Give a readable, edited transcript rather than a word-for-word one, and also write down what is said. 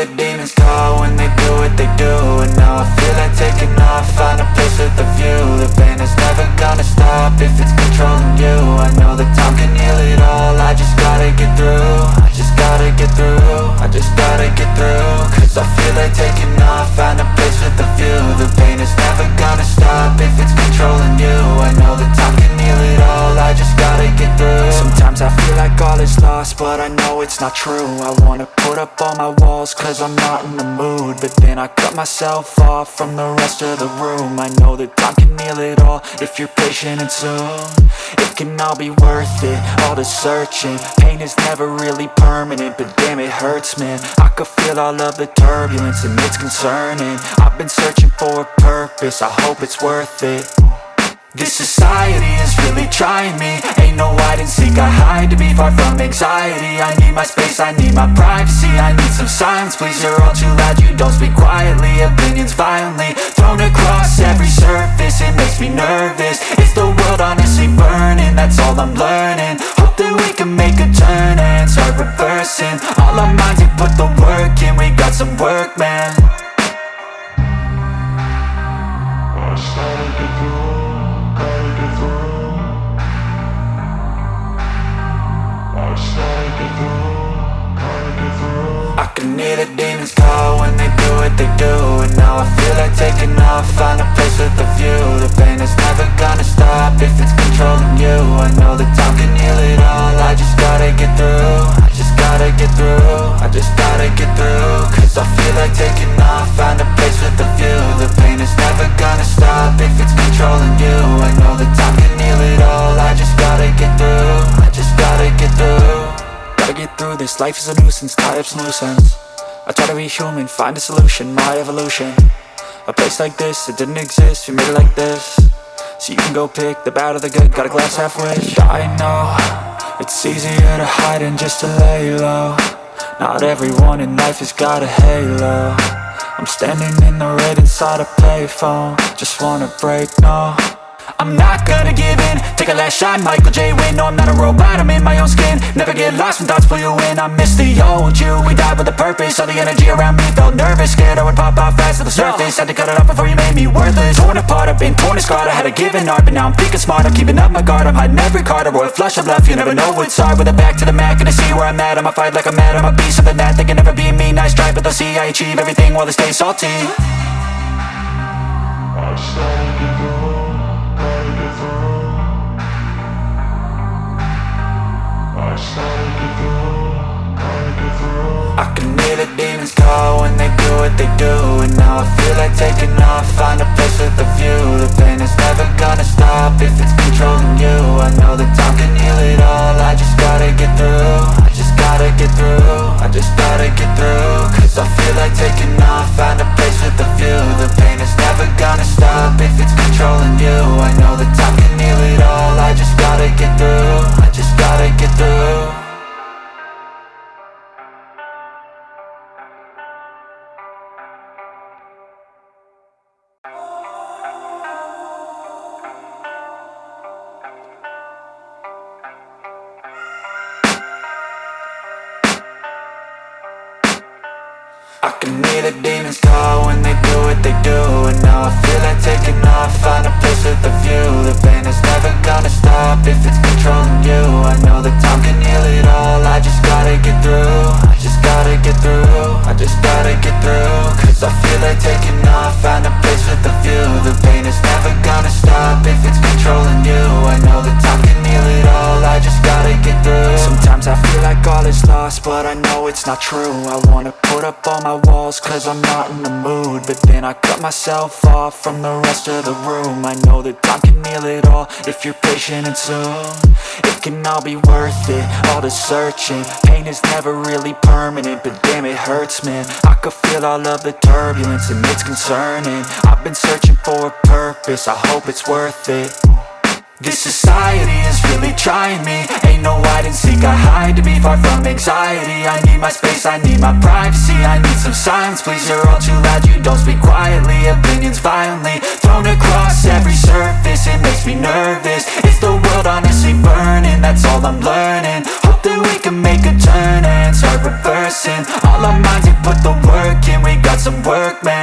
the demons call when they do what they do. And now I feel like taking off, find a place with a view. The pain is never gonna stop if it's controlling you. I know that time can heal it all, I just gotta get through. I just gotta get through, I just gotta get through. Cause I feel like taking off, find a place with a view. The pain is never gonna stop if it's controlling you. I know that time can heal it all, I just gotta get through. Sometimes I feel like all is lost, but I know it's not true. I wanna put up all my walls cause I'm not in the mood, but then I cut myself off from the rest of the room. I know that time can heal it all if you're patient and soon it can all be worth it, all the searching. Pain is never really permanent, but damn it hurts, man. I could feel all of the turbulence and it's concerning. I've been searching for a purpose, I hope it's worth it. This society is really trying me. Ain't no hide and seek, I hide to be far from anxiety. I need my space, I need my privacy. I need some silence, please, you're all too loud. You don't speak quietly, opinions violently thrown across every surface. It makes me nervous, is the world honestly burning? That's all I'm learning. Hope that we can make a turn and start reversing all our minds and put the work in. We got some work, man. I started to do. I can hear the demons call when they do what they do. And now I feel like taking off, find a place with a view. The pain is never gonna stop if it's controlling you. I know that time can heal it all, I just gotta get through. I just gotta get through, I just gotta get through. Cause I feel like taking off, find a place with a view. The pain is never gonna stop if it's controlling you. I know that time can heal it all, I just gotta get through. I just gotta get through. Gotta get through this, life is a nuisance, tie up some loose ends. I try to be human, find a solution, my evolution. A place like this, it didn't exist, we made it like this. So you can go pick the bad or the good, got a glass half wish. I know, it's easier to hide than just to lay low. Not everyone in life has got a halo. I'm standing in the red inside a payphone, just wanna break, no. I'm not gonna give in, take a last shot, Michael J. Win. No, I'm not a robot, I'm in my own skin. Never get lost when thoughts pull you in. I miss the old you, we died with a purpose. All the energy around me felt nervous, scared I would pop out fast to the surface. Had to cut it off before you made me worthless. Torn apart, I've been torn and scarred. I had to give an art, but now I'm thinking smart. I'm keeping up my guard, I'm hiding every card. A royal flush of love, you never know what's hard. With a back to the mat, gonna see where I'm at. I'ma fight like I'm mad, I'ma be something that they can never be me. Nice try, but they'll see I achieve everything while they stay salty. I started to go. I can hear the demons call when they do what they do. And now I feel like taking off, find a place with a view. The pain is never gonna stop if it's controlling you. I know that time can heal it all, I just gotta get through. I just gotta get through, I just gotta get through. Cause I feel like taking off, find a place with a view. The pain is never gonna stop if it's controlling you. I know that time can heal it all, I just gotta get through. I just gotta get through. I can hear the demons call when they do what they do. And now I feel like taking off, find a place with a view. The pain is never gonna stop if it's controlling you. I know that time can heal it all, I just gotta get through. I just gotta get through, I just gotta get through. Cause I feel like taking off, find a place with a view. The pain is never gonna stop if it's controlling you. I know that time can heal it all, I just gotta get through. Sometimes I feel like all is lost, but I know it's not true. I wanna put up all my walls cause I'm not in the mood, but then I cut myself off from the rest of the room. I know that time can heal it all if you're patient and soon it can all be worth it, all the searching. Pain is never really permanent, but damn it hurts, man. I could feel all of the turbulence and it's concerning. I've been searching for a purpose, I hope it's worth it. This society is really trying me. Ain't no hide and seek, I hide to be far from anxiety. I need my space, I need my privacy. I need some silence, please, you're all too loud. You don't speak quietly, opinions violently thrown across every surface. It makes me nervous, is the world honestly burning? That's all I'm learning. Hope that we can make a turn and start reversing all our minds and put the work work, man.